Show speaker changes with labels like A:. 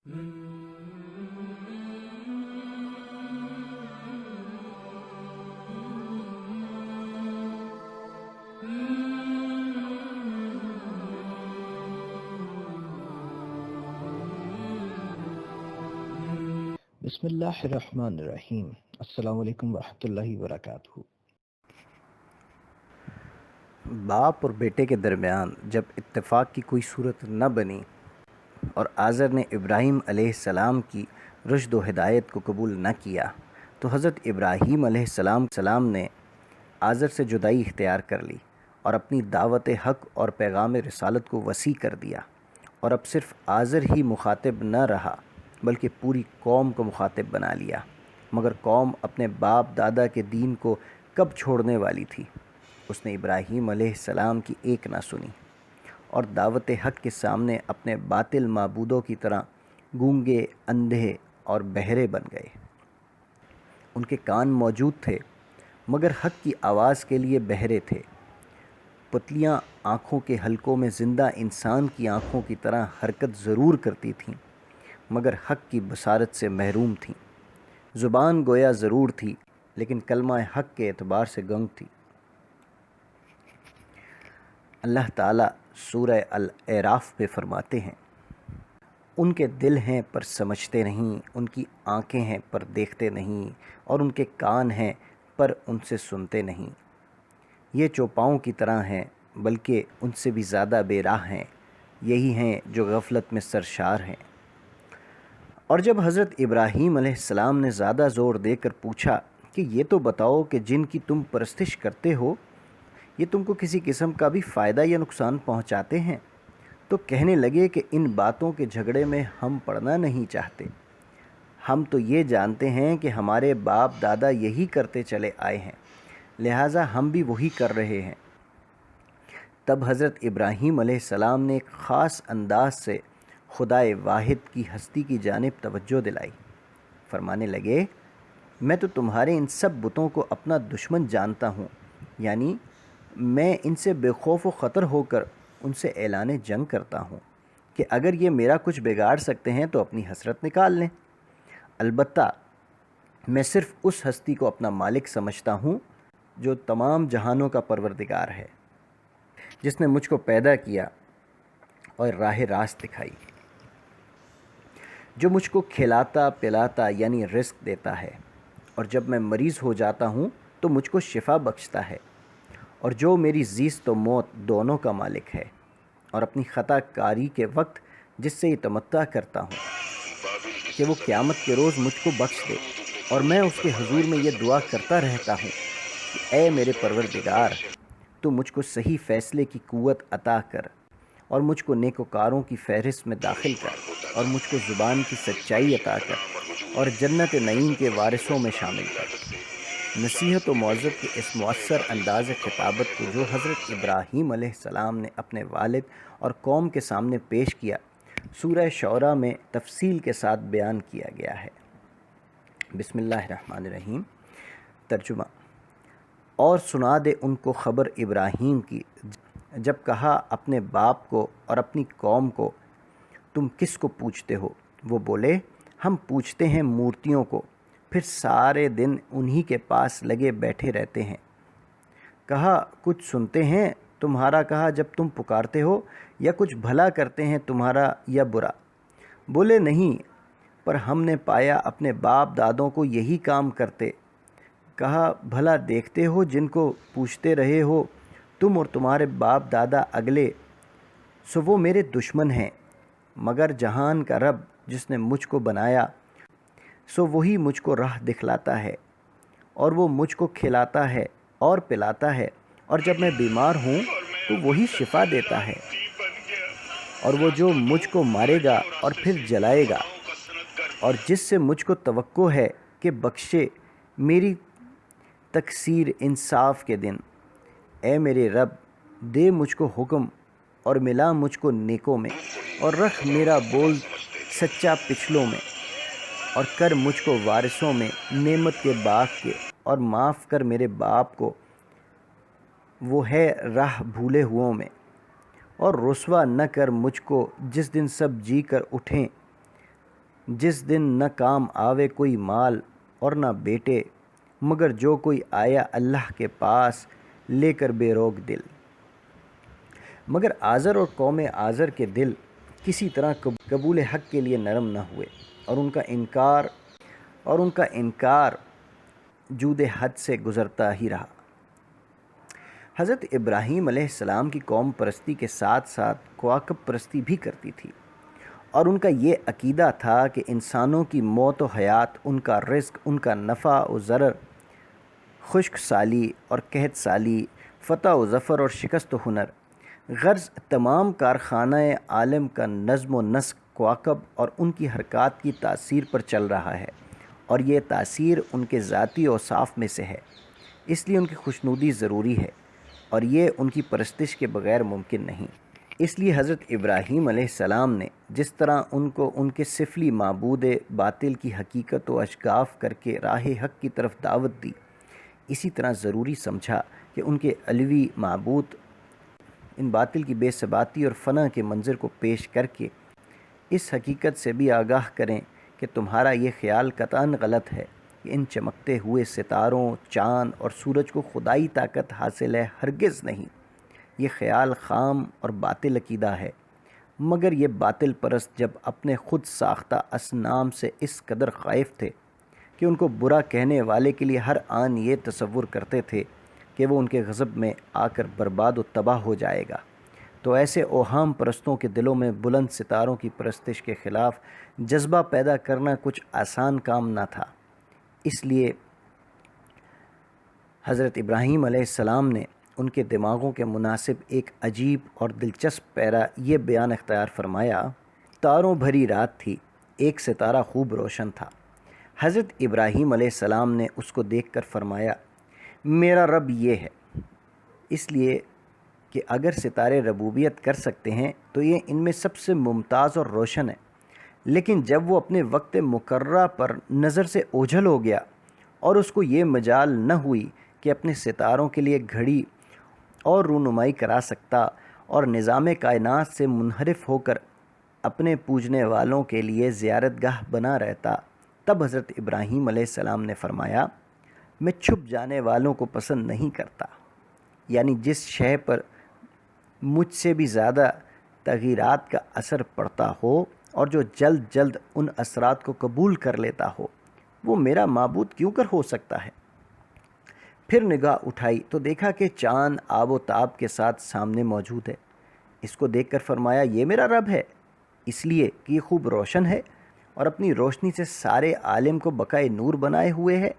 A: بسم اللہ الرحمن الرحیم۔ السلام علیکم ورحمۃ اللہ وبرکاتہ۔
B: باپ اور بیٹے کے درمیان جب اتفاق کی کوئی صورت نہ بنی اور آزر نے ابراہیم علیہ السلام کی رشد و ہدایت کو قبول نہ کیا تو حضرت ابراہیم علیہ السلام نے آزر سے جدائی اختیار کر لی اور اپنی دعوت حق اور پیغام رسالت کو وسیع کر دیا، اور اب صرف آزر ہی مخاطب نہ رہا بلکہ پوری قوم کو مخاطب بنا لیا۔ مگر قوم اپنے باپ دادا کے دین کو کب چھوڑنے والی تھی؟ اس نے ابراہیم علیہ السلام کی ایک نہ سنی اور دعوت حق کے سامنے اپنے باطل معبودوں کی طرح گونگے، اندھے اور بہرے بن گئے۔ ان کے کان موجود تھے مگر حق کی آواز کے لیے بہرے تھے۔ پتلیاں آنکھوں کے حلقوں میں زندہ انسان کی آنکھوں کی طرح حرکت ضرور کرتی تھیں مگر حق کی بصارت سے محروم تھیں۔ زبان گویا ضرور تھی لیکن کلمہ حق کے اعتبار سے گنگ تھی۔ اللہ تعالیٰ سورہ الاعراف میں فرماتے ہیں، ان کے دل ہیں پر سمجھتے نہیں، ان کی آنکھیں ہیں پر دیکھتے نہیں، اور ان کے کان ہیں پر ان سے سنتے نہیں۔ یہ چوپاؤں کی طرح ہیں بلکہ ان سے بھی زیادہ بے راہ ہیں، یہی ہیں جو غفلت میں سرشار ہیں۔ اور جب حضرت ابراہیم علیہ السلام نے زیادہ زور دے کر پوچھا کہ یہ تو بتاؤ کہ جن کی تم پرستش کرتے ہو یہ تم کو کسی قسم کا بھی فائدہ یا نقصان پہنچاتے ہیں، تو کہنے لگے کہ ان باتوں کے جھگڑے میں ہم پڑنا نہیں چاہتے، ہم تو یہ جانتے ہیں کہ ہمارے باپ دادا یہی کرتے چلے آئے ہیں، لہٰذا ہم بھی وہی کر رہے ہیں۔ تب حضرت ابراہیم علیہ السلام نے ایک خاص انداز سے خدائے واحد کی ہستی کی جانب توجہ دلائی۔ فرمانے لگے، میں تو تمہارے ان سب بتوں کو اپنا دشمن جانتا ہوں، یعنی میں ان سے بے خوف و خطر ہو کر ان سے اعلان جنگ کرتا ہوں کہ اگر یہ میرا کچھ بگاڑ سکتے ہیں تو اپنی حسرت نکال لیں۔ البتہ میں صرف اس ہستی کو اپنا مالک سمجھتا ہوں جو تمام جہانوں کا پروردگار ہے، جس نے مجھ کو پیدا کیا اور راہ راست دکھائی، جو مجھ کو کھلاتا پلاتا یعنی رزق دیتا ہے، اور جب میں مریض ہو جاتا ہوں تو مجھ کو شفا بخشتا ہے، اور جو میری زیست و موت دونوں کا مالک ہے، اور اپنی خطا کاری کے وقت جس سے یہ تمتع کرتا ہوں کہ وہ قیامت کے روز مجھ کو بخش دے، اور میں اس کے حضور میں یہ دعا کرتا رہتا ہوں کہ اے میرے پروردگار، تو مجھ کو صحیح فیصلے کی قوت عطا کر اور مجھ کو نیکوکاروں کی فہرست میں داخل کر، اور مجھ کو زبان کی سچائی عطا کر اور جنت نعیم کے وارثوں میں شامل کر۔ نصیحت و معذت کے اس مؤثر انداز خطابت کو جو حضرت ابراہیم علیہ السلام نے اپنے والد اور قوم کے سامنے پیش کیا، سورہ شعراء میں تفصیل کے ساتھ بیان کیا گیا ہے۔ بسم اللہ الرحمن الرحیم۔ ترجمہ: اور سنا دے ان کو خبر ابراہیم کی جب کہا اپنے باپ کو اور اپنی قوم کو، تم کس کو پوچھتے ہو؟ وہ بولے، ہم پوچھتے ہیں مورتیوں کو، پھر سارے دن انہی کے پاس لگے بیٹھے رہتے ہیں۔ کہا، کچھ سنتے ہیں تمہارا کہا جب تم پکارتے ہو، یا کچھ بھلا کرتے ہیں تمہارا یا برا؟ بولے، نہیں، پر ہم نے پایا اپنے باپ دادوں کو یہی کام کرتے۔ کہا، بھلا دیکھتے ہو جن کو پوچھتے رہے ہو تم اور تمہارے باپ دادا اگلے، سو وہ میرے دشمن ہیں، مگر جہان کا رب جس نے مجھ کو بنایا سو وہی مجھ کو راہ دکھلاتا ہے، اور وہ مجھ کو کھلاتا ہے اور پلاتا ہے، اور جب میں بیمار ہوں تو وہی شفا دیتا ہے، اور وہ جو مجھ کو مارے گا اور پھر جلائے گا، اور جس سے مجھ کو توقع ہے کہ بخشے میری تقصیر انصاف کے دن۔ اے میرے رب، دے مجھ کو حکم اور ملا مجھ کو نیکوں میں، اور رکھ میرا بول سچا پچھلوں میں، اور کر مجھ کو وارثوں میں نعمت کے باغ کے، اور معاف کر میرے باپ کو، وہ ہے راہ بھولے ہوں میں، اور رسوا نہ کر مجھ کو جس دن سب جی کر اٹھیں جس دن نہ کام آوے کوئی مال اور نہ بیٹے، مگر جو کوئی آیا اللہ کے پاس لے کر بے روک دل۔ مگر آزر اور قوم آزر کے دل کسی طرح قبول حق کے لیے نرم نہ ہوئے، اور ان کا انکار جود حد سے گزرتا ہی رہا۔ حضرت ابراہیم علیہ السلام کی قوم پرستی کے ساتھ ساتھ کواکب پرستی بھی کرتی تھی، اور ان کا یہ عقیدہ تھا کہ انسانوں کی موت و حیات، ان کا رزق، ان کا نفع و ضرر، خشک سالی اور قحط سالی، فتح و ظفر اور شکست و ہنر، غرض تمام کارخانہ عالم کا نظم و نسق کواکب اور ان کی حرکات کی تاثیر پر چل رہا ہے، اور یہ تاثیر ان کے ذاتی اوصاف میں سے ہے، اس لیے ان کی خوشنودی ضروری ہے، اور یہ ان کی پرستش کے بغیر ممکن نہیں۔ اس لیے حضرت ابراہیم علیہ السلام نے جس طرح ان کو ان کے سفلی معبود باطل کی حقیقت و اشگاف کر کے راہ حق کی طرف دعوت دی، اسی طرح ضروری سمجھا کہ ان کے علوی معبود ان باطل کی بے ثباتی اور فنا کے منظر کو پیش کر کے اس حقیقت سے بھی آگاہ کریں کہ تمہارا یہ خیال قطعاً غلط ہے کہ ان چمکتے ہوئے ستاروں، چاند اور سورج کو خدائی طاقت حاصل ہے، ہرگز نہیں۔ یہ خیال خام اور باطل عقیدہ ہے، مگر یہ باطل پرست جب اپنے خود ساختہ اصنام سے اس قدر خائف تھے کہ ان کو برا کہنے والے کے لیے ہر آن یہ تصور کرتے تھے کہ وہ ان کے غضب میں آ کر برباد و تباہ ہو جائے گا، تو ایسے اوہام پرستوں کے دلوں میں بلند ستاروں کی پرستش کے خلاف جذبہ پیدا کرنا کچھ آسان کام نہ تھا۔ اس لیے حضرت ابراہیم علیہ السلام نے ان کے دماغوں کے مناسب ایک عجیب اور دلچسپ پیرا یہ بیان اختیار فرمایا: تاروں بھری رات تھی، ایک ستارہ خوب روشن تھا۔ حضرت ابراہیم علیہ السلام نے اس کو دیکھ کر فرمایا: میرا رب یہ ہے، اس لیے کہ اگر ستارے ربوبیت کر سکتے ہیں تو یہ ان میں سب سے ممتاز اور روشن ہے، لیکن جب وہ اپنے وقت مقررہ پر نظر سے اوجھل ہو گیا اور اس کو یہ مجال نہ ہوئی کہ اپنے ستاروں کے لیے گھڑی اور رونمائی کرا سکتا اور نظام کائنات سے منحرف ہو کر اپنے پوجنے والوں کے لیے زیارت گاہ بنا رہتا، تب حضرت ابراہیم علیہ السلام نے فرمایا: میں چھپ جانے والوں کو پسند نہیں کرتا، یعنی جس شے پر مجھ سے بھی زیادہ تغیرات کا اثر پڑتا ہو اور جو جلد جلد ان اثرات کو قبول کر لیتا ہو، وہ میرا معبود کیوں کر ہو سکتا ہے؟ پھر نگاہ اٹھائی تو دیکھا کہ چاند آب و تاب کے ساتھ سامنے موجود ہے۔ اس کو دیکھ کر فرمایا: یہ میرا رب ہے، اس لیے کہ یہ خوب روشن ہے اور اپنی روشنی سے سارے عالم کو بقائے نور بنائے ہوئے ہے۔